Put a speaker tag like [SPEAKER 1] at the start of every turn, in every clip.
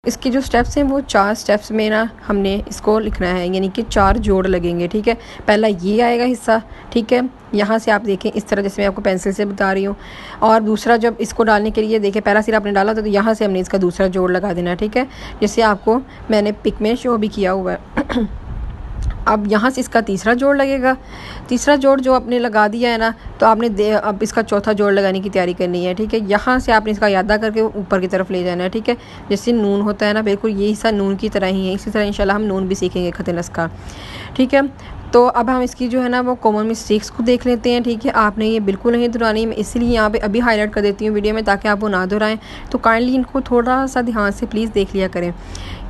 [SPEAKER 1] इसके जो स्टेप्स हैं वो 4 स्टेप्स में ना हमने इसको लिखना है, यानी कि 4 जोड़ लगेंगे। ठीक है, पहला ये आएगा हिस्सा। ठीक है, यहाँ से आप देखें इस तरह, जैसे मैं आपको पेंसिल से बता रही हूँ। और दूसरा जब इसको डालने के लिए देखें, पहला सिरा आपने डाला था तो यहाँ से हमने इसका दूसरा जोड़ लगा देना है। ठीक है, जैसे आपको मैंने पिक में शो भी किया हुआ है। अब यहाँ से इसका तीसरा जोड़ लगेगा। तीसरा जोड़ जो आपने लगा दिया है ना, तो आपने अब इसका चौथा जोड़ लगाने की तैयारी करनी है। ठीक है, यहाँ से आपने इसका यादा करके ऊपर की तरफ ले जाना है। ठीक है, जैसे नून होता है ना, बिल्कुल ये हिस्सा नून की तरह ही है। इसी तरह इंशाल्लाह हम नून भी सीखेंगे खत नस्ख का। ठीक है, तो अब हम इसकी जो है ना वो कॉमन मिस्टेक्स को देख लेते हैं। ठीक है, आपने ये बिल्कुल नहीं दोहरानी, मैं इसलिए यहाँ पे अभी हाईलाइट कर देती हूँ वीडियो में, ताकि आप वो ना दोहराएं। तो काइंडली इनको थोड़ा सा ध्यान से प्लीज़ देख लिया करें।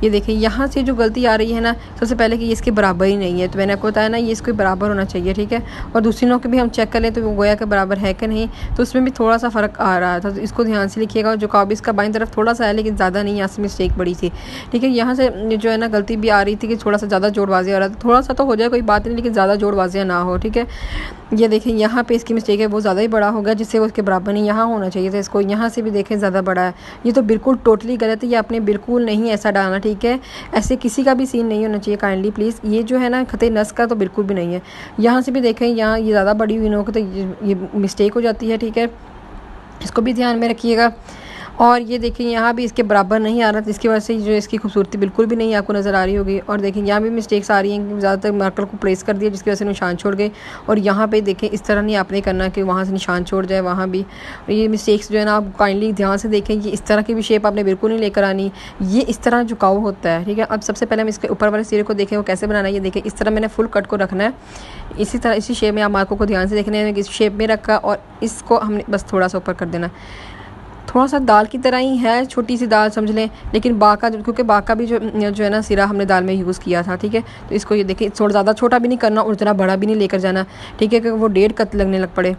[SPEAKER 1] ये देखिए, यहाँ से जो गलती आ रही है ना, सबसे पहले कि ये इसके बराबर ही नहीं है। तो मैंने आपको बताया ना, ये इसके बराबर होना चाहिए। ठीक है, और दूसरी नोक भी हम चेक कर लें तो वो गोया के बराबर है कि नहीं, तो उसमें भी थोड़ा सा फ़र्क आ रहा था। तो इसको ध्यान से लिखिएगा। जो काब इसका बाईं तरफ थोड़ा सा है, लेकिन ज़्यादा नहीं, यहाँ से मिस्टेक बड़ी थी। ठीक है, यहाँ से जो है ना गलती भी आ रही थी कि थोड़ा सा ज़्यादा जोड़ वाज़े आ रहा था। थोड़ा सा तो हो जाए कोई बात नहीं, लेकिन ज़्यादा जोड़ वाज़े ना हो। ठीक है, ये देखें यहाँ पे इसकी मिस्टेक है, वो ज़्यादा ही बड़ा हो गया, जिससे वो उसके बराबर नहीं। यहाँ होना चाहिए था इसको, यहाँ से भी देखें ज़्यादा बड़ा है। ये तो बिल्कुल टोटली गलत है, ये आपने बिल्कुल नहीं ऐसा डालना। ठीक है, ऐसे किसी का भी सीन नहीं होना चाहिए काइंडली प्लीज़। ये जो है ना खत नस्ख का तो बिल्कुल भी नहीं है। यहाँ से भी देखें, यहाँ ये ज़्यादा बड़ी हुई नोक, तो ये मिस्टेक हो जाती है। ठीक है, इसको भी ध्यान में रखिएगा। और ये देखिए, यहाँ भी इसके बराबर नहीं आ रहा था, इसकी वजह से जो इसकी खूबसूरती बिल्कुल भी नहीं आपको नज़र आ रही होगी। और देखिए, यहाँ भी मिस्टेक्स आ रही हैं, ज़्यादातर मार्कर को प्लेस कर दिया, जिसकी वजह से निशान छोड़ गए। और यहाँ पे देखें, इस तरह नहीं आपने करना कि वहाँ से निशान छोड़ जाए वहाँ भी। और ये मिस्टेक्स जो है ना, आप काइंडली ध्यान से देखें। ये इस तरह की भी शेप आपने बिल्कुल नहीं लेकर आनी, ये इस तरह झुकाव होता है। ठीक है, अब सबसे पहले हम इसके ऊपर वाले सिरे को देखें वो कैसे बनाना है। ये देखें, इस तरह मैंने फुल कट को रखना है। इसी तरह इसी शेप में आप मार्कों को ध्यान से देखने हैं, इस शेप में रखा, और इसको हमने बस थोड़ा सा ऊपर कर देना। थोड़ा सा दाल की तरह ही है, छोटी सी दाल समझ लें, लेकिन बाका, क्योंकि बाका भी जो है ना सिरा हमने दाल में यूज़ किया था। ठीक है, तो इसको ये देखिए, थोड़ा ज़्यादा छोटा भी नहीं करना और इतना बड़ा भी नहीं लेकर जाना। ठीक है, कि वो 1.5 कत लगने लग पड़े।